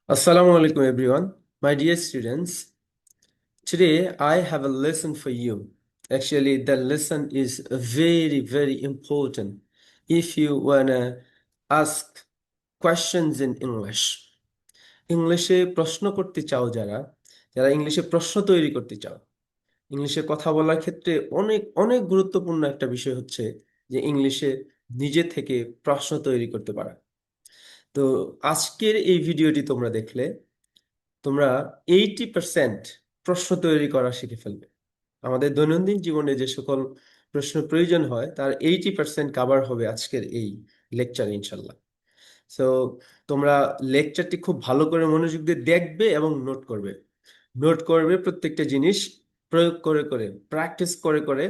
Assalamu alaikum everyone. My dear students, today I have a lesson for you. Actually, the lesson is very, very important if you wanna ask questions in English. ইংলিশে প্রশ্ন করতে চাও যারা যারা ইংলিশে প্রশ্ন তৈরি করতে চাও, ইংলিশে কথা বলার ক্ষেত্রে অনেক অনেক গুরুত্বপূর্ণ একটা বিষয় হচ্ছে যে ইংলিশে নিজে থেকে প্রশ্ন তৈরি করতে পারা। তো আজকের এই ভিডিওটি তোমরা দেখলে তোমরা 80% প্রশ্ন তৈরি করা শিখে ফেলবে। আমাদের দৈনন্দিন জীবনে যে সকল প্রশ্ন প্রয়োজন হয় তার 80% কাভার হবে আজকের এই লেকচারে ইনশাল্লাহ। সো তোমরা লেকচারটি খুব ভালো করে মনোযোগ দিয়ে দেখবে এবং নোট করবে। নোট করবে প্রত্যেকটা জিনিস প্রয়োগ করে করে প্র্যাকটিস করে করে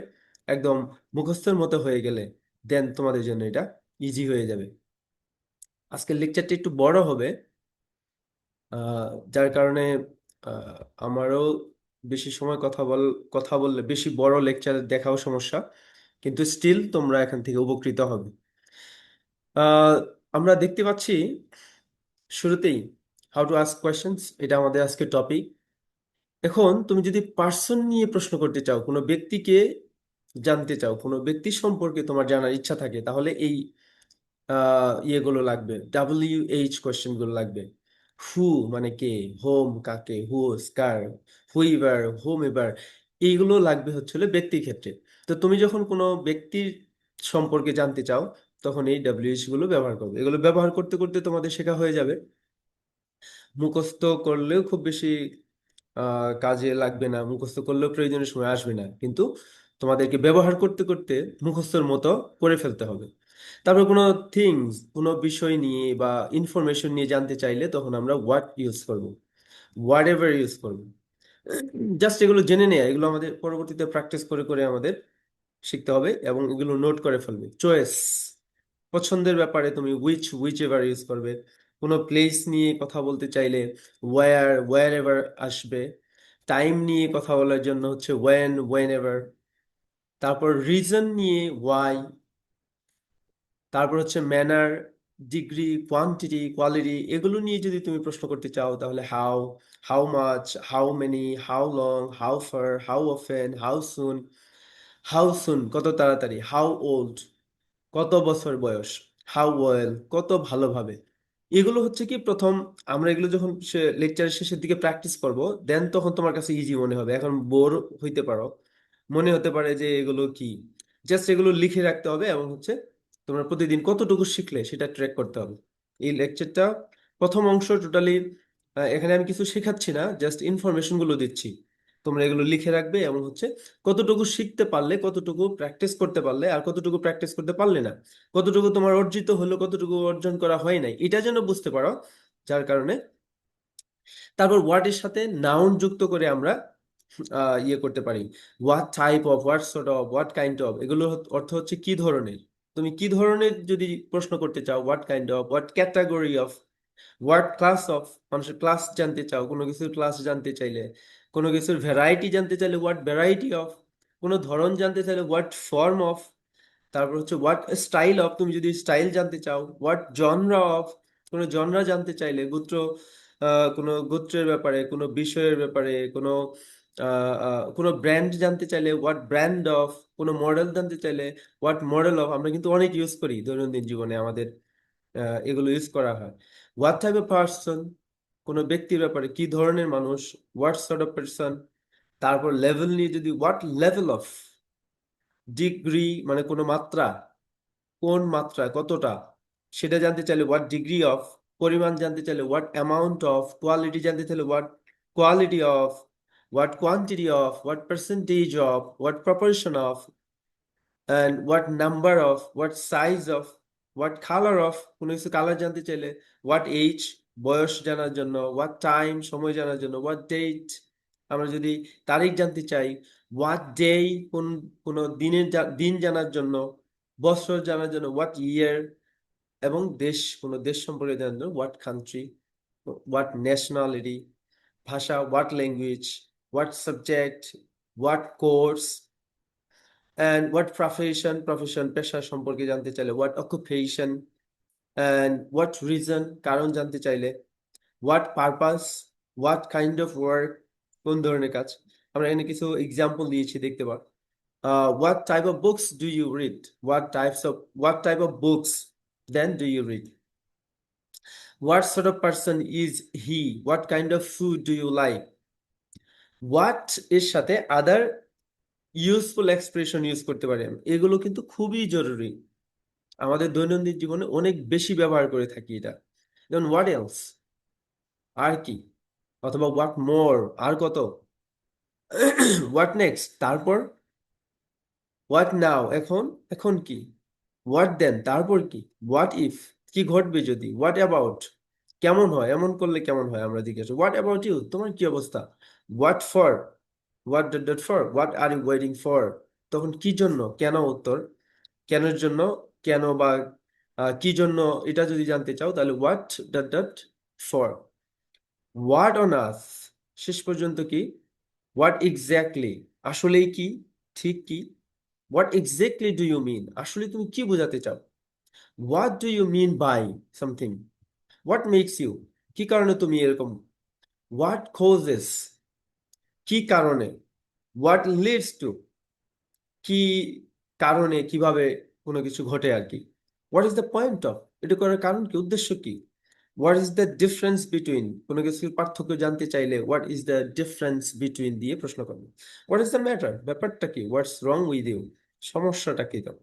একদম মুখস্থের মতো হয়ে গেলে দেন তোমাদের জন্য এটা ইজি হয়ে যাবে। আজকের লেকচারটি একটু বড় হবে, যার কারণে আহ, আমারও বেশি সময় কথা বললে বেশি বড় লেকচার দেখাও সমস্যা, কিন্তু স্টিল তোমরা এখান থেকে উপকৃত হবে। আহ, আমরা দেখতে পাচ্ছি শুরুতেই হাউ টু আস্ক কোয়েশ্চেন্স, এটা আমাদের আজকে টপিক। এখন তুমি যদি পার্সন নিয়ে প্রশ্ন করতে চাও, কোনো ব্যক্তিকে জানতে চাও, কোনো ব্যক্তি সম্পর্কে তোমার জানার ইচ্ছা থাকে, তাহলে এই ইয়েগুলো লাগবে, WH কোয়েশ্চেন গুলো লাগবে। হু মানে কে, হোম কাকে, হুজ কার, হুইভার হোম এভার, এইগুলো লাগবে হচ্ছে হলো ব্যক্তির ক্ষেত্রে। তো তুমি যখন কোনো ব্যক্তির সম্পর্কে জানতে চাও তখন এই WH গুলো ব্যবহার করবে। এগুলো ব্যবহার করতে করতে তোমাদের শেখা হয়ে যাবে। মুখস্থ করলেও খুব বেশি কাজে লাগবে না, মুখস্থ করলেও প্রয়োজনীয় সময় আসবে না, কিন্তু তোমাদেরকে ব্যবহার করতে করতে মুখস্থর মতো করে ফেলতে হবে। তারপর কোনো থিংস, কোনো বিষয় নিয়ে বা ইনফরমেশন নিয়ে জানতে চাইলে তখন আমরা হোয়াট ইউজ করব, হোয়াট এভার ইউজ করবো। জাস্ট এগুলো জেনে নেয়া, এগুলো আমাদের পরবর্তীতে প্র্যাকটিস করে করে আমাদের শিখতে হবে এবং এগুলো নোট করে ফেলবে। চয়েস, পছন্দের ব্যাপারে তুমি উইচ এভার ইউজ করবে। কোনো প্লেস নিয়ে কথা বলতে চাইলে ওয়্যার এভার আসবে। টাইম নিয়ে কথা বলার জন্য হচ্ছে ওয়েন এভার। তারপর রিজন নিয়ে ওয়াই। তারপর হচ্ছে ম্যানার, ডিগ্রি, কোয়ান্টিটি, কোয়ালিটি, এগুলো নিয়ে যদি তুমি প্রশ্ন করতে চাও তাহলে how much, how many, how long, how far, how often, how soon কত তাড়াতাড়ি, হাউ ওল্ড কত বছর বয়স, হাউ ওয়েল কত ভালোভাবে। এগুলো হচ্ছে কি প্রথম, আমরা এগুলো যখন লেকচারের শেষের দিকে প্র্যাকটিস করব দেন তখন তোমার কাছে ইজি মনে হবে। এখন বোর হইতে পারো, মনে হতে পারে যে এগুলো কি, জাস্ট এগুলো লিখে রাখতে হবে এবং হচ্ছে তোমরা প্রতিদিন কতটুকু শিখলে সেটা ট্র্যাক করতে হবে। এই লেকচারটা প্রথম অংশ টোটালি, এখানে আমি কিছু শেখাচ্ছি না, জাস্ট ইনফরমেশন গুলো দিচ্ছি। তোমরা এগুলো লিখে রাখবে এবং হচ্ছে কতটুকু শিখতে পারলে, কতটুকু প্র্যাকটিস করতে পারলে, আর কতটুকু প্র্যাকটিস করতে পারলে না, কতটুকু তোমার অর্জিত হলো, কতটুকু অর্জন করা হয় নাই, এটা যেন বুঝতে পারো। যার কারণে তারপর ওয়ার্ডের সাথে নাউন যুক্ত করে আমরা ইয়ে করতে পারি। What type of, what sort of, what kind of, এগুলো অর্থ হচ্ছে কি ধরনের। তুমি কি ধরনের যদি প্রশ্ন করতে চাও, what kind of, what category of, what class of, মানুষের ক্লাস জানতে চাও, কোনো কিছুর ক্লাস জানতে চাইলে, কোনো কিছুর ভ্যারাইটি জানতে চাইলে হোয়াট ভ্যারাইটি অফ, কোনো ধরন জানতে চাইলে হোয়াট ফর্ম অফ। তারপর হচ্ছে হোয়াট স্টাইল অফ, তুমি যদি স্টাইল জানতে চাও, হোয়াট জনরা অফ, কোনো জনরা জানতে চাইলে গোত্র, কোনো গোত্রের ব্যাপারে, কোনো বিষয়ের ব্যাপারে, কোনো ব্র্যান্ড জানতে চাইলে হোয়াট ব্র্যান্ড অফ, কোনো মডেল জানতে চাইলে হোয়াট মডেল অফ। আমরা কিন্তু অনেক ইউজ করি দৈনন্দিন জীবনে, আমাদের এগুলো ইউজ করা হয়। হোয়াট টাইপ অফ পার্সন, কোনো ব্যক্তির ব্যাপারে কি ধরনের মানুষ, হোয়াট সর্ট অফ পার্সন। তারপর লেভেল নিয়ে যদি হোয়াট লেভেল অফ, ডিগ্রি মানে কোনো মাত্রা, কোন মাত্রা কতটা, সেটা জানতে চাইলে হোয়াট ডিগ্রি অফ। পরিমাণ জানতে চাইলে হোয়াট অ্যামাউন্ট অফ। কোয়ালিটি জানতে চাইলে what quality of. What quantity of, what percentage of, what proportion of, and what number of, what size of, what colour of, কোনো কিছু কালার জানতে চাইলে হোয়াট এজ, বয়স জানার জন্য, হোয়াট টাইম, সময় জানার জন্য, হোয়াট ডেট, আমরা যদি তারিখ জানতে চাই, হোয়াট ডে, কোন কোনো দিন জানার জন্য, বছর জানার জন্য হোয়াট ইয়ার, এবং দেশ, কোনো দেশ সম্পর্কে জানার জন্য হোয়াট কান্ট্রি, হোয়াট ন্যাশনালিটি, ভাষা what language, what subject, what course, and what profession পেশা সম্পর্কে জানতে চাইলে what occupation, and what reason কারণ জানতে চাইলে, what purpose, what kind of work, কোন ধরনের কাজ। আমরা এখানে কিছু এক্সাম্পল দিয়েছি, দেখতে পার। What type of books do you read, what type of books then do you read, what sort of person is he, what kind of food do you like. What এর সাথে আদার ইউজফুল এক্সপ্রেশন ইউজ করতে পারি আমি। এগুলো কিন্তু খুবই জরুরি, আমাদের দৈনন্দিন জীবনে অনেক বেশি ব্যবহার করে থাকি এটা। যেমন হোয়াট এলস, আর কি, অথবা হোয়াট মোর, আর কত, হোয়াট নেক্সট, তারপর, হোয়াট নাও, এখন, এখন কি, হোয়াট দেন, তারপর কি, হোয়াট ইফ, কি ঘটবে যদি, হোয়াট অ্যাবাউট, কেমন হয়, এমন করলে কেমন হয় আমরা জিজ্ঞাসা, হোয়াট অ্যাবাউট ইউ, তোমার কি অবস্থা, what for, what dot dot for, what are you waiting for, তখন কি জন্য, কেন উত্তর, কেনের জন্য, কেন বা কি জন্য, এটা যদি জানতে চাও তাহলে what dot dot for. What on earth, শেষ পর্যন্ত কি, হোয়াট এক্স্যাক্টলি, আসলেই কি, ঠিক কি, what exactly do you mean, আসলে তুমি কি বোঝাতে চাও, what do you mean by something, what makes you, কি কারণে তুমি এরকম, হোয়াট কজেস, কি কারণে, হোয়াট লিডস টু, কি কারণে, কিভাবে কোনো কিছু ঘটে আর কি, what is the point of, এটা করার কারণ কি, উদ্দেশ্য কি, what is the difference between, কোনো কিছুর পার্থক্য জানতে চাইলে what is the difference between দিয়ে প্রশ্ন করবে। হোয়াট ইজ দ্য ম্যাটার, ব্যাপারটা কি, হোয়াটস রং উইথ ইউ, সমস্যাটা কি, তো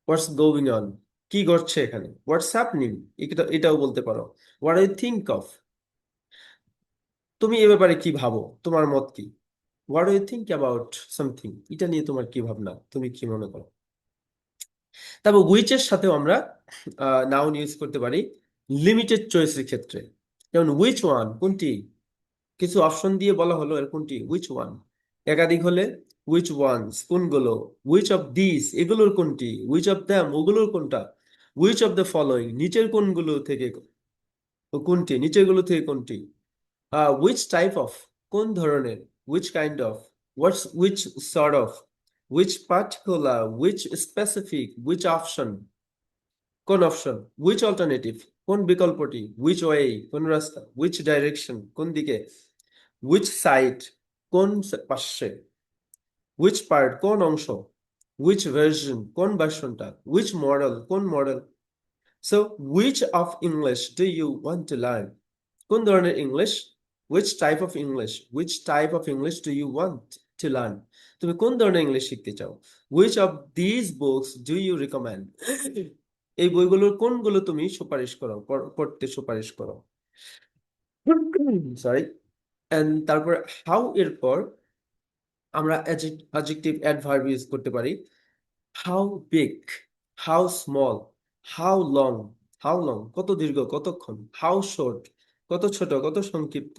হোয়াটস গোয়িং অন, কি ঘটছে এখানে, হোয়াটস হ্যাপনিং, এটাও বলতে পারো। হোয়াট আই থিঙ্ক অফ, তুমি এ ব্যাপারে কি ভাবো, তোমার মত কি, what you think about something, এটা নিয়ে তোমার কি ভাবনা, তুমি কি মনে করো। তারপর উইচের সাথেও আমরা নাউন ইউজ করতে পারি লিমিটেড চয়েসের ক্ষেত্রে। যেমন উইচ ওয়ান, কোনটি, কিছু অপশন দিয়ে বলা হলো এর কোনটি, উইচ ওয়ান। একাধিক হলে উইচ ওয়ানস, কোনগুলো, উইচ অফ দিস, এগুলোর কোনটি, উইচ অফ দ্যাম, ওগুলোর কোনটা, উইচ অফ দ্য ফলোয়িং, নিচের কোনগুলো থেকে কোনটি, নিচের গুলো থেকে কোনটি, উইচ টাইপ অফ, কোন ধরনের, which kind of, which sort of, which particular, which specific, which option, কোন অপশন, উইচ অল্টারনেটিভ, কোন বিকল্পটি, উইচ ওয়ে, কোন রাস্তা, উইচ ডাইরেকশন, কোন দিকে, উইচ সাইড, কোন পাশে, উইচ পার্ট, কোন অংশ, উইচ ভার্সন, কোন ভার্সনটা, উইচ মডেল, কোন মডেল। So which of English do you want to learn, কোন ধরনের English, which type of English, which type of English do you want to learn, তুমি কোন ধরনের ইংলিশ শিখতে চাও, which of this books do you recommend, এই বইগুলোর কোনগুলো তুমি সুপারিশ করো, পড়তে সুপারিশ করো, সরি। এন্ড তারপর হাউ এর পর আমরা অ্যাডজেক্টিভ অ্যাডভার্ব ইউজ করতে পারি। How big, how small, how long, how long কত দীর্ঘ, কতক্ষণ, হাউ শর্ট কত ছোট, কত সংক্ষিপ্ত,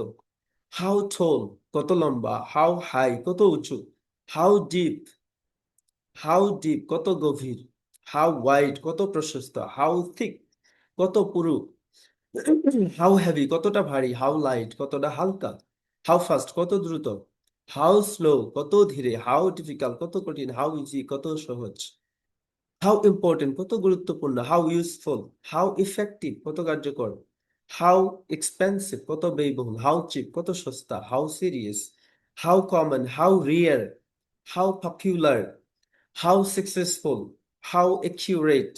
হাউ টোল কত লম্বা, হাউ হাই কত উঁচু, হাউ ডিপ, হাউ ডিপ কত গভীর, হাউ ওয়াইড কত প্রশস্ত, হাউ থিক কত পুরু, হাউ হেভি কতটা ভারী, হাউ লাইট কতটা হালকা, হাউ ফাস্ট কত দ্রুত, হাউ স্লো কত ধীরে, হাউ ডিফিকাল্ট কত কঠিন, হাউ ইজি কত সহজ, হাউ ইম্পর্টেন্ট কত গুরুত্বপূর্ণ, হাউ ইউজফুল, হাউ ইফেক্টিভ কত কার্যকর, হাউ এক্সপেন্সিভ কত ব্যয়বহুল, হাউ চিপ কত সস্তা, how serious, how common, how rare, how popular, how successful, how accurate,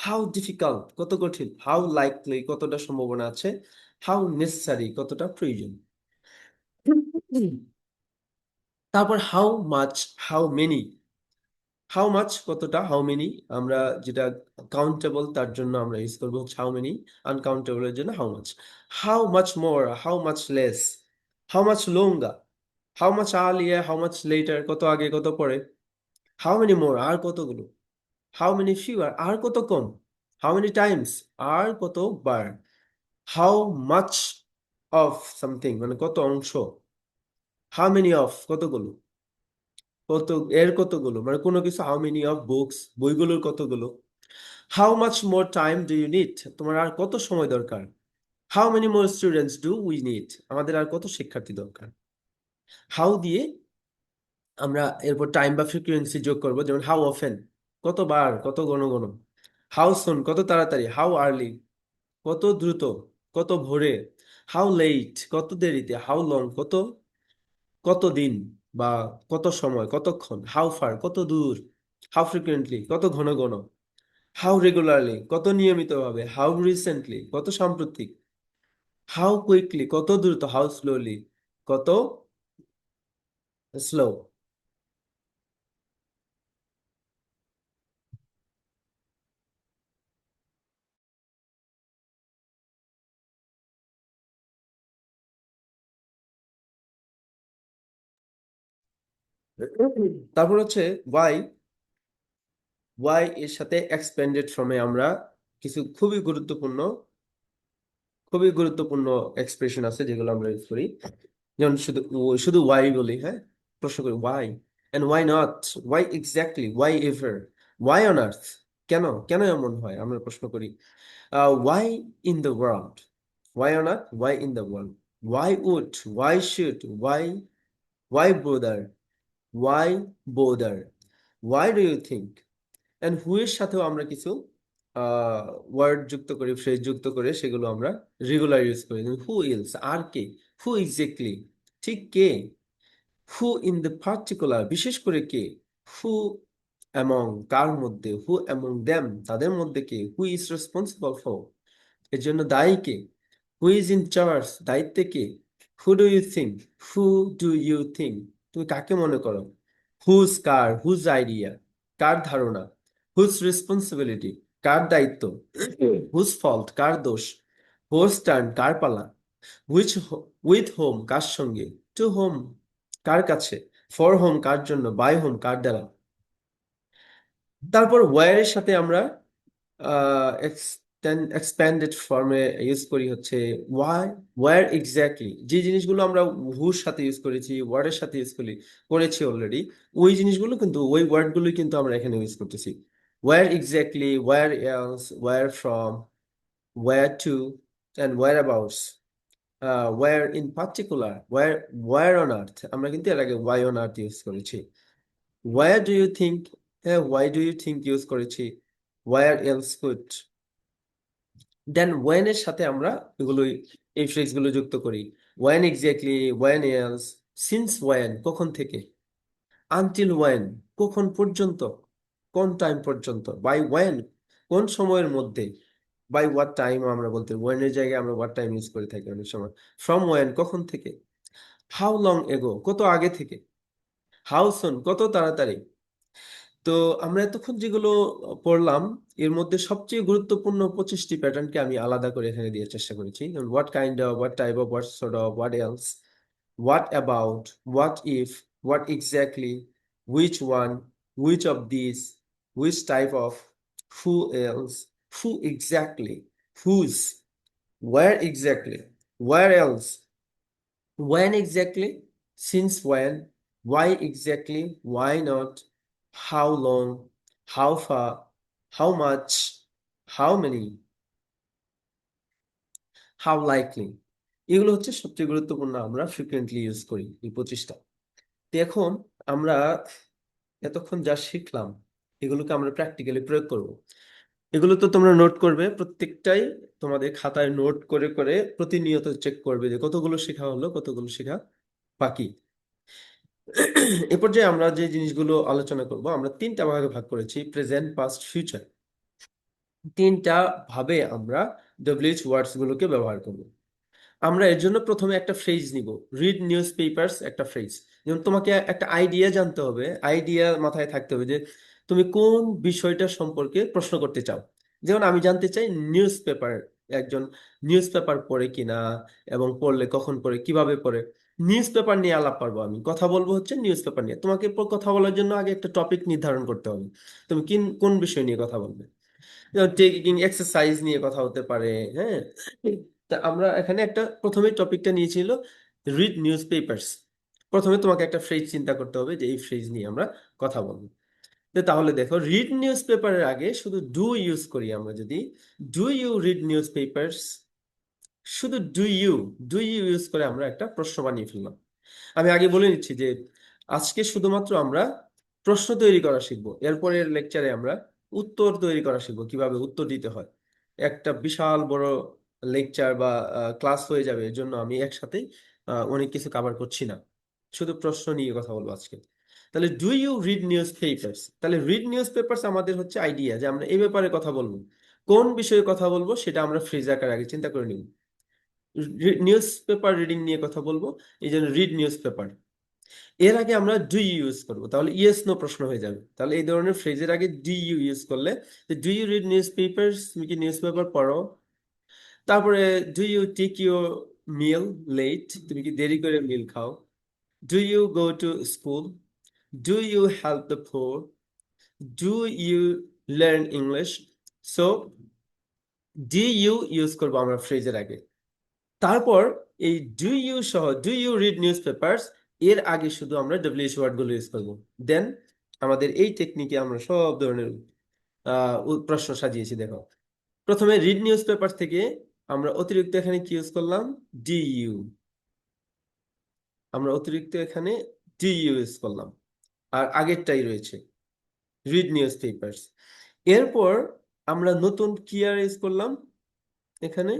how difficult কত কঠিন, হাউ লাইকলি কতটা সম্ভাবনা আছে, হাউ নেসেসারি কতটা প্রয়োজন। তারপর how much, how many, how much কতটা, হাউ মেনি আমরা যেটা কাউন্টেবল তার জন্য আমরা ইউজ করবো হচ্ছে হাউ মেনি, আনকাউন্টেবলের জন্য how much, how much more, how much less, how much longer, how much earlier, how much letter কত আগে কত পরে, হাউ মেনি মোর আর কতগুলো, হাউ মেনি ফিউয়ার আর কত কম, হাউ মেনি টাইমস আর কত বার, হাউ মাচ অফ সামথিং মানে কত অংশ, হাউ মেনি অফ কতগুলো, কত এর কতগুলো মানে কোনো কিছু, হাউ মেনি অফ বুকস বইগুলোর কতগুলো, how much more time do you need, তোমার আর কত সময় দরকার, how many more students do we need, আমাদের আর কত শিক্ষার্থী দরকার। হাউ দিয়ে আমরা এরপর টাইম বা ফ্রিকোয়েন্সি যোগ করব, যেমন হাউ অফেন কতবার, কত ঘন ঘন, হাউ সুন কত তাড়াতাড়ি, হাউ আর্লি কত দ্রুত, কত ভোরে, হাউ লেট কত দেরিতে, হাউ লং কত, কত দিন বা কত সময় কতক্ষণ, হাউ ফার কত দূর, হাউ ফ্রিকুয়েন্টলি কত ঘন ঘন, হাউ রেগুলারলি কত নিয়মিতভাবে, হাউ রিসেন্টলি কত সাম্প্রতিক, হাউ কুইকলি কত দ্রুত, হাউ স্লোলি কত স্লো। তারপর হচ্ছে ওয়াই, ওয়াই এর সাথে এক্সপেন্ডেড ফর্মে আমরা কিছু খুবই গুরুত্বপূর্ণ এক্সপ্রেশন আছে যেগুলো আমরা ইউজ করি। যেমন শুধু শুধু ওয়াই বলি, হ্যাঁ, প্রশ্ন করি why, and why not, why exactly, why ever, why on earth, কেন, কেন এমন হয় আমরা প্রশ্ন করি। Why in the world, why on earth, why in the world, why would, why should, why bother, why bother, why do you think. And who এর সাথেও আমরা কিছু ওয়ার্ড যুক্ত করি, ফ্রেজ যুক্ত করে সেগুলো আমরা রেগুলার ইউজ করি। হু ইলস আর কে, হু এক্স্যাক্টলি ঠিক কে, হু ইন দ্য পার্টিকুলার বিশেষ করে কে, হু অ্যামং কার মধ্যে, হু অ্যামং দেম তাদের মধ্যে কে, হু ইজ রেসপন্সিবল ফর এর জন্য দায়ী কে, হু ইজ ইন চার্জ দায়িত্বে কে, who do you think, who do you think তুমি কাকে মনে করো, হুজ কার, হুজ আইডিয়া কার ধারণা, হুজ রেসপন্সিবিলিটি কার দায়িত্ব, হুজ ফল্ট কার দোষ, হোজ টার্ন কার পালা, হুইচ, উইথ হোম কার সঙ্গে, টু হোম কার কাছে, ফর হোম কার জন্য, বাই হোম কার দ্বারা। তারপর ওয়্যার এর সাথে আমরা এক্সপ্যান্ডেড ফর্মে ইউজ করি হচ্ছে ওয়াই, ওয়্যার এক্স্যাক্টলি যে জিনিসগুলো আমরা হুর সাথে ইউজ করেছি, ওয়ার্ডের সাথে ইউজ করেছি অলরেডি, ওই জিনিসগুলো কিন্তু ওই ওয়ার্ডগুলোই কিন্তু আমরা এখানে ইউজ করতেছি। Where exactly, where else, where from, where to, and whereabouts, where in particular, where on earth আমরা কিন্তু এর আগে ওয়াই অন আর্থ ইউজ করেছি। ওয়্যার ডু ইউ থিঙ্ক, হ্যাঁ why do you think use করেছি, where else could. Then when এর সাথে আমরা এগুলো, এই ফ্রেজ গুলো যুক্ত করি। When exactly, when else, since when কখন থেকে, আনটিল ওয়েন কখন পর্যন্ত, কোন টাইম পর্যন্ত, বাই ওয়েন কোন সময়ের মধ্যে, বাই হোয়াট টাইম আমরা বলতে ওয়েন এর জায়গায় আমরা হোয়াট টাইম ইউজ করে থাকি অনেক সময়। ফ্রম ওয়েন কখন থেকে, হাউ লং এগো কত আগে থেকে, হাউ সুন কত তাড়াতাড়ি। তো আমরা এতক্ষণ যেগুলো পড়লাম এর মধ্যে সবচেয়ে গুরুত্বপূর্ণ 25টি প্যাটার্নকে আমি আলাদা করে এখানে দেওয়ার চেষ্টা করেছি। যেমন what kind of, what type of, what sort of, what else, what about, what if, what exactly, which one, which of this, which type of, who else, who exactly, whose, where exactly, where else, when exactly, since when, why exactly, why not, how long, how far, how much, how many, how likely। এগুলো হচ্ছে সবচেয়ে গুরুত্বপূর্ণ, আমরা frequently use করি এই 25টা। তো এখন আমরা এতক্ষণ যা শিখলাম এগুলোকে আমরা প্র্যাকটিক্যালি প্রয়োগ করব। এগুলো তো তোমরা নোট করবে প্রত্যেকটাই, তোমাদের খাতায় নোট করে করে প্রতিনিয়ত চেক করবে যে কতগুলো শেখা হলো, কতগুলো শেখা বাকি। এ পর্যায়ে আমরা যে জিনিসগুলো আলোচনা করব, আমরা তিনটা ভাগে ভাগ করেছি, প্রেজেন্ট, পাস্ট, ফিউচার। তিনটা ভাবে আমরা ডব্লিউএইচ ওয়ার্ডস গুলোকে ব্যবহার করব। আমরা এর জন্য প্রথমে একটা ফ্রেজ নিব, রিড নিউজ পেপারস একটা ফ্রেজ। যেমন তোমাকে একটা আইডিয়া জানতে হবে, আইডিয়া মাথায় থাকতে হবে যে তুমি কোন বিষয়টা সম্পর্কে প্রশ্ন করতে চাও। যেমন আমি জানতে চাই নিউজ পেপার, একজন নিউজ পেপার পড়ে কিনা, এবং পড়লে কখন পড়ে, কিভাবে পড়ে। নিউজ পেপার নিয়ে আলাপ পারবো, আমি কথা বলবো হচ্ছে নিউজ পেপার নিয়ে। তোমাকে কথা বলার জন্য আগে একটা টপিক নির্ধারণ করতে হবে, তুমি কোন বিষয় নিয়ে কথা বলবে। টেকিং এক্সারসাইজ নিয়ে কথা হতে পারে, হ্যাঁ। তা আমরা এখানে একটা প্রথমে টপিকটা নিয়েছিল রিড নিউজ পেপারস। প্রথমে তোমাকে একটা ফ্রেজ চিন্তা করতে হবে যে এই ফ্রেজ নিয়ে আমরা কথা বলবো। তো তাহলে দেখো, রিড নিউজ পেপারের আগে শুধু ডু ইউজ করি আমরা, যদি do you read newspapers, শুধু ডু ইউ ইউজ করে আমরা একটা প্রশ্ন বানিয়ে ফেললাম। আমি আগে বলে নিচ্ছি যে আজকে শুধুমাত্র আমরা প্রশ্ন তৈরি করা শিখবো, এরপরের লেকচারে আমরা উত্তর তৈরি করা শিখবো, কিভাবে উত্তর দিতে হয়। একটা বিশাল বড় লেকচার বা ক্লাস হয়ে যাবে, এর জন্য আমি একসাথে অনেক কিছু কভার করছি না, শুধু প্রশ্ন নিয়ে কথা বলবো আজকে। তাহলে do you read news papers, তাহলে রিড নিউজ পেপার্স আমাদের হচ্ছে আইডিয়া যে আমরা এই ব্যাপারে কথা বলবো। কোন বিষয়ে কথা বলবো সেটা আমরা ফ্রেজ আকারে আগে চিন্তা করে নিব। নিউজ পেপার রিডিং নিয়ে কথা বলবো, এই জন্য রিড নিউজ পেপার। এর আগে আমরা ডু ইউ ইউজ করবো, তাহলে ইয়েস নো প্রশ্ন হয়ে যাবে। তাহলে এই ধরনের ফ্রেজের আগে ডু ইউ ইউজ করলে, do you read news papers, তুমি কি নিউজ পেপার পড়ো? তারপরে do you take your meal late, তুমি কি দেরি করে মিল খাও? Do you go to school? Do you help the poor? Do you learn English? So do you use করবো আমরা ফ্রেজের আগে। তারপর এই ডু ইউ সহ do you read news papers এর আগে শুধু আমরা ডব্লিউএইচ ওয়ার্ড গুলো ইউজ করবো। দেন আমাদের এই টেকনিকে আমরা সব ধরনের প্রশ্ন সাজিয়েছি। দেখো, প্রথমে রিড নিউজ পেপার থেকে আমরা অতিরিক্ত এখানে কি ইউজ করলাম? Do you. আমরা অতিরিক্ত এখানে ডি ইউ ইউজ করলাম, আর আগেরটাই রয়েছে রিড নিউজ পেপার্স। এরপর আমরা নতুন কি আর ইউজ করলাম এখানে?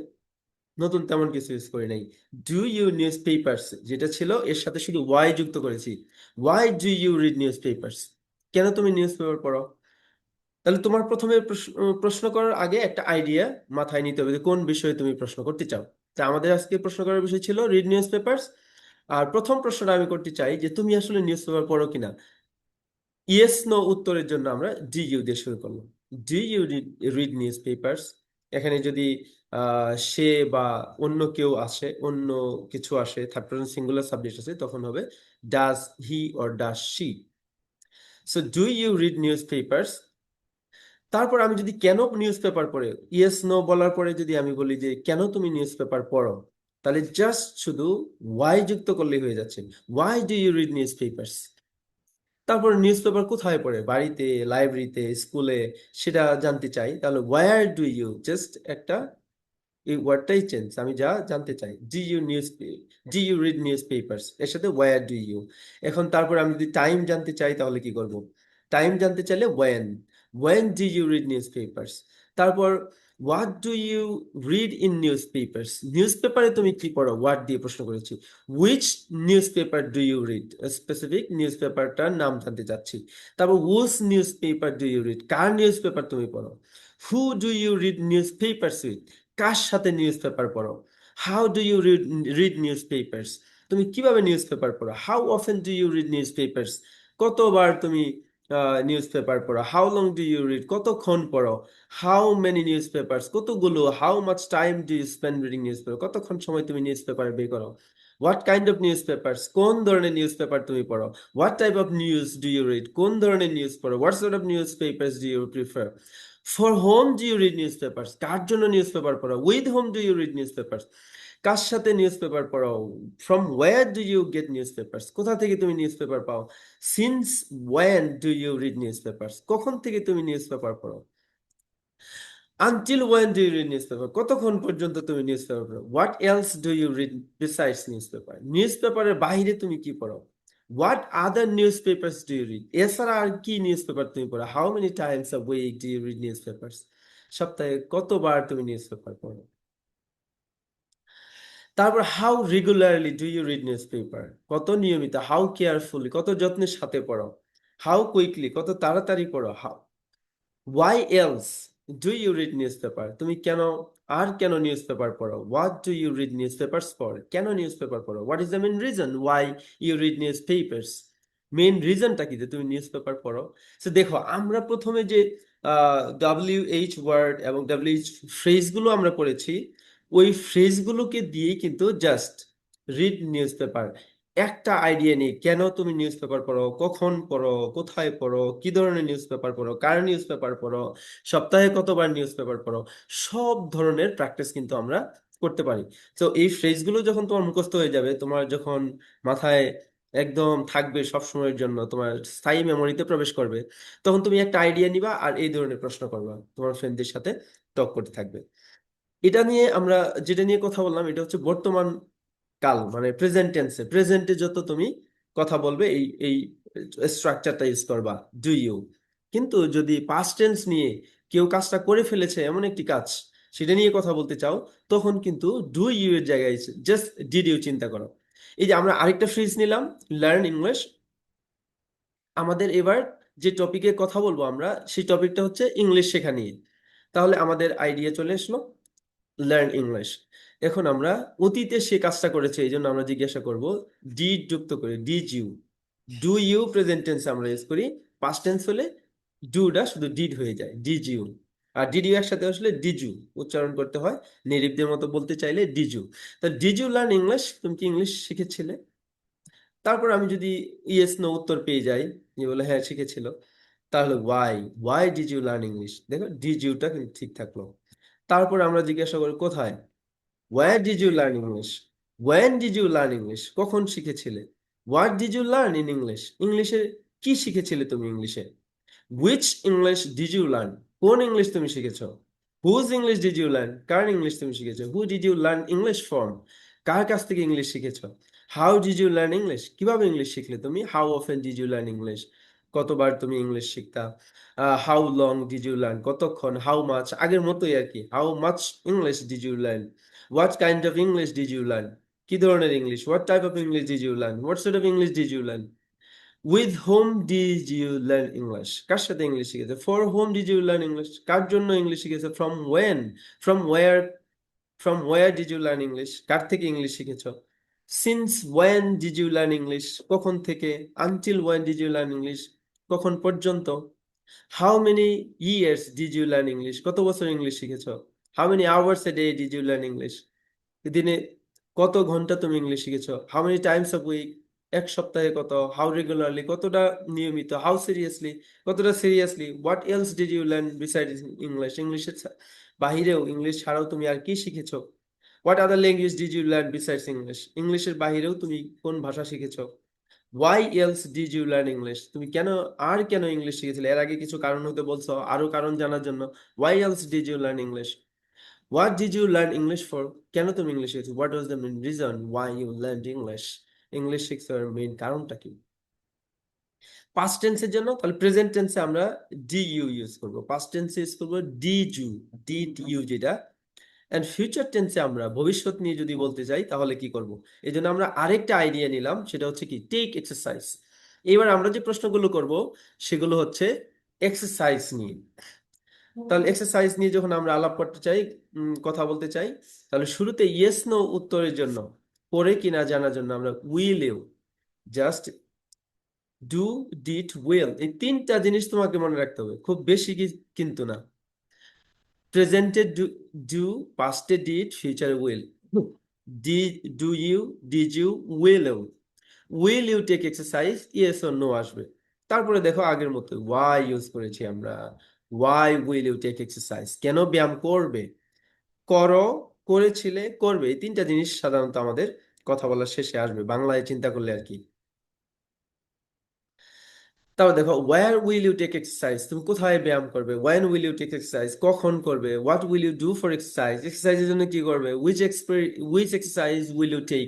নতুন তেমন কিছু ইউজ করি নাই। ডু ইউ নিউজ পেপার্স যেটা ছিল এর সাথে শুধু ওয়াই যুক্ত করেছি। Why do you read news papers? কেন তুমি নিউজ পেপার পড়ো? তাহলে তোমার প্রথমে প্রশ্ন করার আগে একটা আইডিয়া মাথায় নিতে হবে যে কোন বিষয়ে তুমি প্রশ্ন করতে চাও। তা আমাদের আজকে প্রশ্ন করার বিষয় ছিল রিড নিউজ পেপার্স। আর প্রথম প্রশ্নটা আমি করতে চাই যে তুমি আসলে নিউজ পেপার পড়ো কিনা। ইয়েস নো উত্তরের জন্য আমরা ডি ইউ দিয়ে শুরু করলাম। Do you read news papers. এখানে যদি সে বা অন্য কেউ আসে, অন্য কিছু আসে, থার্ড পারসন সিঙ্গুলার সাবজেক্ট আছে, তখন হবে does he or does she. So do you read news papers. তারপর আমি যদি কেন নিউজ পেপার পড়ে, ইয়েস নো বলার পরে যদি আমি বলি যে কেন তুমি নিউজ পেপার পড়ো, তাহলে জাস্ট শুধু ওয়াই যুক্ত করলেই হয়ে যাচ্ছে। Why do you read news papers. তারপর নিউজ পেপার কোথায় পড়ে, বাড়িতে, লাইব্রেরিতে, স্কুলে, সেটা জানতে চাই, তাহলে ওয়্যার ডু ইউ, জাস্ট একটা এই ওয়ার্ডটাই চেঞ্জ, আমি যা জানতে চাই। Do you read news papers এর সাথে ওয়্যার ডু ইউ। এখন তারপর আমি যদি টাইম জানতে চাই তাহলে কি করব? টাইম জানতে চাইলে when do you read news papers. তারপর what do you read in newspapers, news পেপারে তুমি কি পড়ো, হোয়াট দিয়ে প্রশ্ন করেছি। Which newspaper do you read, specific news পেপারটার নাম জানতে চাচ্ছি। তারপর whose newspaper do you read, কার নিউজ পেপার তুমি পড়ো। Who do you read news papers with, কার সাথে নিউজ পেপার পড়ো। How do you read news papers, তুমি কিভাবে নিউজ পেপার পড়ো। How often do you read news papers, কতবার তুমি নিউজ পেপার পড়ো। How long do you read, কতক্ষণ পড়ো। হাউ মেনি নিউজ পেপার্স, কতগুলো। How much time do you spend reading news paper, কতক্ষণ সময় তুমি নিউজ পেপার বের করো। What kind of newspapers, কোন ধরনের নিউজ পেপার তুমি পড়ো। What type of news do you read, কোন ধরনের নিউজ পড়ো। What sort of news papers do you prefer. For whom do you read news papers, কার জন্য নিউজ পেপার পড়ো। With whom do you read news papers, কার সাথে news paper পড়ো। From where do you get news papers, কোথা থেকে তুমি news paper পাও। Since when do you read news papers, কখন থেকে তুমি নিউজ পেপার পড়ো। Until when do you read news paper, কতক্ষণ পর্যন্ত তুমি নিউজ পেপার পড়ো। What else do you read besides news paper, news পেপারের বাইরে তুমি কি পড়ো। What other news papers do you read, এছাড়া আর কি নিউজ পেপার তুমি পড়ো। How many times a week do you read news papers, সপ্তাহে কতবার তুমি নিউজ পেপার পড়ো। তারপর how regularly do you read news paper, কত নিয়মিত। হাউ কেয়ারফুলি, কত যত্নের সাথে পড়ো। হাউ কুইকলি, কত তাড়াতাড়ি পড়ো। How why else do you read news paper, তুমি কেন আর কেন নিউজ পেপার পড়ো। What do you read news papers for, কেন নিউজ পেপার পড়ো। What is the main reason why you read news papers, main রিজনটা কি যে তুমি নিউজ পেপার পড়ো। সো দেখো, আমরা প্রথমে যে ডব্লিউ এইচ ওয়ার্ড এবং ডব্লিউ এইচ ফ্রেজগুলো আমরা পড়েছি, ওই ফ্রেজগুলোকে দিয়েই কিন্তু জাস্ট রিড নিউজ পেপার, একটা আইডিয়া নেই কেন তুমি নিউজ পেপার পড়ো, কখন পড়ো, কোথায় পড়ো, কি ধরনের নিউজ পেপার পড়ো, কার নিউজ পেপার পড়ো, সপ্তাহে কতবার নিউজ পেপার পড়ো, সব ধরনের প্র্যাকটিস কিন্তু আমরা করতে পারি। তো এই ফ্রেজগুলো যখন তোমার মুখস্থ হয়ে যাবে, তোমার যখন মাথায় একদম থাকবে সব সময়ের জন্য, তোমার স্থায়ী মেমোরিতে প্রবেশ করবে, তখন তুমি একটা আইডিয়া নিবা আর এই ধরনের প্রশ্ন করবা, তোমার ফ্রেন্ডদের সাথে টক করতে থাকবে। এটা নিয়ে আমরা যেটা নিয়ে কথা বললাম এটা হচ্ছে বর্তমান কাল, মানে প্রেজেন্ট টেন্সে, প্রেজেন্টে যত তুমি কথা বলবে এই এই স্ট্রাকচারটা ইউজ করবা, ডু ইউ। কিন্তু যদি পাস্ট টেন্স নিয়ে কেউ কাজটা করে ফেলেছে, এমন একটি কাজ সেটা নিয়ে কথা বলতে চাও, তখন কিন্তু ডু ইউ এর জায়গায় জাস্ট ডিড ইউ চিন্তা করো। এই যে আমরা আরেকটা ফ্রেজ নিলাম, লার্ন ইংলিশ। আমাদের এবার যে টপিকে কথা বলবো আমরা, সেই টপিকটা হচ্ছে ইংলিশ শেখা নিয়ে। তাহলে আমাদের আইডিয়া চলে আসলো, লার্ন ইংলিশ। এখন আমরা অতীতে সে কাজটা করেছে, এই জন্য আমরা জিজ্ঞাসা করব ডিড যুক্ত করে, did you. Do you present tense আমরা ইউজ করি, পাস্ট টেন্স হলে ডুটা শুধু ডিড হয়ে যায়, ডিড ইউ। আর ডিড ইউ একসাথে আসলে ডিড ইউ উচ্চারণ করতে হয়, নেটিভদের মতো বলতে চাইলে ডিড ইউ। তা ডিড ইউ লার্ন ইংলিশ, তুমি কি ইংলিশ শিখেছিলে? তারপর আমি যদি ইয়েস নো উত্তর পেয়ে যাই, যে বলে হ্যাঁ শিখেছিল, তাহলে why, why did you learn English, দেখো ডিড ইউটা কিন্তু ঠিক থাকলো। তারপর আমরা জিজ্ঞাসা করি কোথায়, where did you learn English, when did you learn English, কখন শিখেছিলে। What did you learn in English, ইংলিশে কি শিখেছিলে তুমি ইংলিশে। Which English did you learn, কোন ইংলিশ তুমি শিখেছো। Whose English did you learn, কার ইংলিশ তুমি শিখেছো। Who did you learn English from, কার কাছ থেকে ইংলিশ শিখেছো। How did you learn English, কিভাবে ইংলিশ শিখলে তুমি। How often did you learn English, কতবার তুমি ইংলিশ শিখতা। How long did you learn, কতক্ষণ। হাউ মাচ, আগের মতোই আর কি, how much English did you learn. What kind of English did you learn, কি ধরনের English. What type of English did you learn, what sort of English did you learn. With whom did you learn English, কার সাথে English শিখেছে। For whom did you learn English, কার জন্য English শিখেছে। From when, from where, from where did you learn English, কার থেকে English শিখেছো। Since when did you learn English, কখন থেকে। Until when did you learn English, কখন পর্যন্ত। How many years did you learn English, কত বছর ইংলিশ শিখেছো। How many hours a day did you learn English, দিনে কত ঘন্টা তুমি ইংলিশ শিখেছো। How many times of week, এক সপ্তাহে কত। হাউ রেগুলারলি, কতটা নিয়মিত। হাউ সিরিয়াসলি, কতটা seriously. What else did you learn beside English, ইংলিশের বাহিরেও, ইংলিশ ছাড়াও তুমি আর কি শিখেছো। What other language did you learn besides English, ইংলিশের বাহিরেও তুমি কোন ভাষা শিখেছো। Why else did you learn English, তুমি কেন, আর কেন ইংলিশ শিখেছিলে। এর আগে কিছু কারণ হতে বলছো, আরো কারণ জানার জন্য। Why else did you learn English. What did you learn English for, কেন তুমি ইংলিশ শিখেছো। What was the main reason why you learn English, English শিখছো মেইন কারণটা কি। পাস্ট টেন্সের জন্য তাহলে প্রেজেন্ট টেন্সে আমরা ডি ইউ ইউজ করবো, পাস্ট টেন্সে ইউজ করবো ডিড ইউ, ডিড ইউ যেটা। এন্ড ফিউচার টেন্সে আমরা ভবিষ্যৎ নিয়ে যদি বলতে চাই তাহলে কি করব। এই জন্য আমরা আরেকটা আইডিয়া নিলাম, সেটা হচ্ছে কি টেক এক্সারসাইজ। এবার আমরা যে প্রশ্নগুলো করব সেগুলো হচ্ছে এক্সারসাইজ নিয়ে। তাহলে এক্সারসাইজ নিয়ে যখন আমরা আলাপ করতে চাই, কথা বলতে চাই, তাহলে শুরুতে ইয়েস নো উত্তরের জন্য, করে কিনা জানার জন্য আমরা will you, just do, did, will, এই তিনটা জিনিস তোমাকে মনে রাখতে হবে, খুব বেশি কিন্তু না। প্রেজেন্টে ডু, পাস্টে ডিড, ফিউচারে will. Do you, did you, will you take exercise, yes or no আসবে। তারপরে দেখো আগের মতো ওয়াই ইউজ করেছি আমরা, why will you take exercise, কেন ব্যায়াম করবে। করো, করেছিলে, করবে, এই তিনটা জিনিস সাধারণত আমাদের কথা বলার শেষে আসবে বাংলায় চিন্তা করলে আর কি। তারপর দেখো where will you take exercise, তুমি কোথায় ব্যায়াম করবে। When will you take exercise, কখন করবে। What will you do for exercise, এক্সারসাইজের জন্য কি করবে। Which exercise will you take,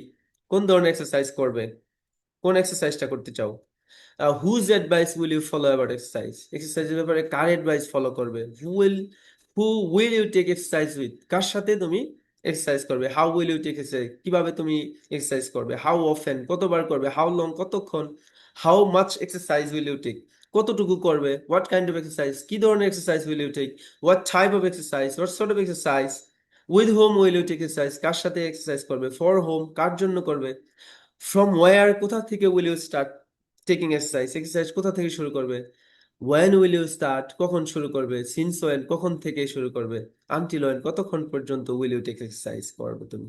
কোন ধরনের এক্সারসাইজ করবে, কোন এক্সারসাইজটা করতে চাও। Whose advice will you follow about exercise, এক্সারসাইজের ব্যাপারে কার অ্যাডভাইস ফলো করবে। Who will you take exercise with, কার সাথে তুমি এক্সারসাইজ করবে। How will you take exercise, কিভাবে তুমি এক্সারসাইজ করবে। হাউ অফেন, কতবার করবে। হাউ লং, কতক্ষণ। How much exercise will you take, কতটুকু করবে। হোয়াট কাইন্ড অফ এক্সারসাইজ, কি ধরনের exercise will you take. What type of exercise, what sort of exercise. With whom will you take exercise, কার সাথে exercise করবে। For home, কার জন্য করবে। From where, কোথা থেকে will you start taking exercise, exercise কোথা থেকে শুরু করবে। ওয়েন উইল ইউ স্টার্ট, কখন শুরু করবে। সিন্স ওয়েন, কখন থেকে শুরু করবে। আনটিল ওয়েন, কতক্ষণ পর্যন্ত উইল ইউ টেক এক্সারসাইজ করবে তুমি।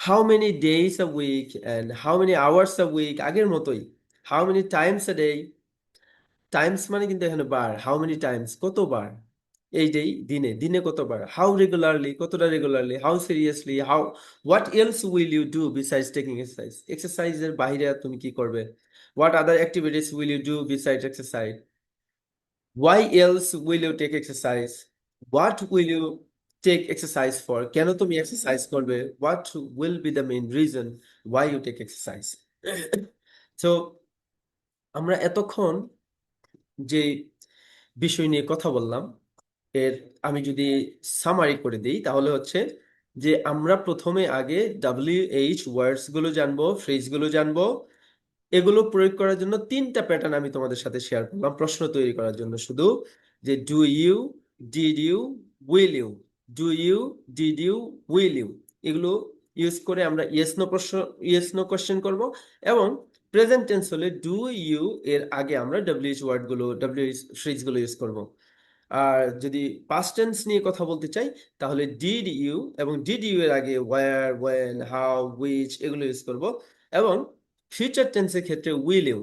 How many days a week and how many hours a week, আগের মতোই। How many times a day, times মানে কিন্তু এখানে বার। হাউ মেনি টাইমস, কতবার। এই যে দিনে, দিনে কতবার। হাউ রেগুলারলি, কতটা regularly. How seriously. How, what else will you do besides taking exercise, এক্সারসাইজের বাইরে আর তুমি কি করবে। What other activities will you do besides exercise. Why else will you take exercise, what will you take exercise for, কেন তুমি exercise করবে। What will be the main reason why you take exercise. তো আমরা এতক্ষণ যে বিষয় নিয়ে কথা বললাম, এর আমি যদি সামারি করে দিই তাহলে হচ্ছে যে আমরা প্রথমে আগে WH ওয়ার্ডস গুলো জানবো, ফ্রেজ গুলো জানবো। এগুলো প্রয়োগ করার জন্য তিনটা প্যাটার্ন আমি তোমাদের সাথে শেয়ার করলাম প্রশ্ন তৈরি করার জন্য শুধু, যে do you, did you, will you. Do you, did you, will you, এগুলো ইউজ করে আমরা ইয়েস নো প্রশ্ন, ইয়েস নো কোশ্চেন করব। এবং প্রেজেন্ট টেন্স হলে ডু ইউ এর আগে আমরা ডব্লিউএইচ ওয়ার্ড গুলো, ডব্লিউএইচ ফ্রেজ গুলো ইউজ করব। আর যদি পাস্ট টেন্স নিয়ে কথা বলতে চাই তাহলে ডিড ইউ, এবং ডিড ইউ এর আগে ওয়্যার, ওয়েন, হাউ, হুইচ এগুলো ইউজ করব। এবং ফিউচার টেন্সের ক্ষেত্রে উইল ইউ,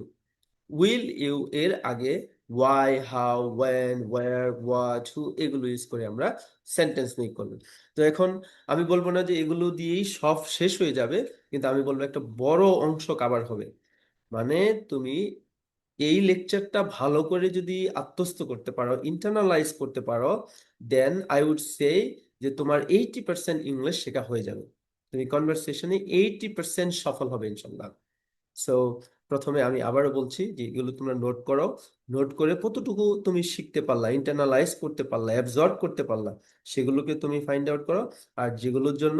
উইল ইউ এর আগে why, how, when, where, what, who এগুলো ইউজ করে আমরা সেন্টেন্স মেক করব। তো এখন আমি বলবো না যে এগুলো দিয়েই সব শেষ হয়ে যাবে, কিন্তু আমি বলবো একটা বড় অংশ কাভার হবে। মানে তুমি এই লেকচারটা ভালো করে যদি আত্মস্থ করতে পারো, ইন্টারনালাইজ করতে পারো, দেন আই উড সে যে তোমার 80% ইংলিশ শেখা হয়ে যাবে। তুমি কনভারসেশনে 80% সফল হবে ইনশাল্লাহ। সো প্রথমে আমি আবারও বলছি যে এগুলো তোমরা নোট করো। নোট করে কতটুকু তুমি শিখতে পারলা, ইন্টারনালাইজ করতে পারলা, অ্যাবজর্ব করতে পারলা, সেগুলোকে তুমি ফাইন্ড আউট করো। আর যেগুলোর জন্য,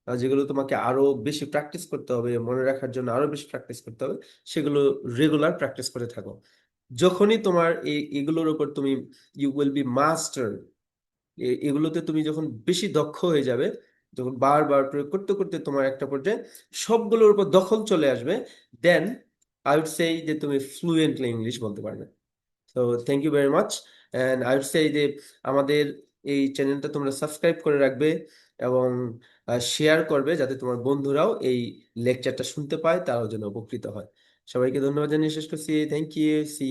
যেগুলো তোমাকে আরো বেশি প্র্যাকটিস করতে হবে, মনে রাখার জন্য আরো বেশি প্র্যাকটিস করতে হবে, সেগুলো রেগুলার প্র্যাকটিস করে থাকো। যখনই তোমার এগুলোর উপর তুমি, ইউ উইল বি মাস্টার, এগুলোতে তুমি যখন বেশি দক্ষ হয়ে যাবে, যখন বারবার প্রয়োগ করতে করতে তোমার একটা পর্যায়ে সবগুলোর উপর দখল চলে আসবে, দেন আই উড সে যে তুমি ফ্লুয়েন্টলি ইংলিশ বলতে পারবে। তো thank you very much. And I would say যে আমাদের এই চ্যানেলটা তোমরা সাবস্ক্রাইব করে রাখবে এবং শেয়ার করবে, যাতে তোমার বন্ধুরাও এই লেকচারটা শুনতে পায়, তারাও যেন উপকৃত হয়। সবাইকে ধন্যবাদ জানিয়ে শেষ করছি। Thank you, C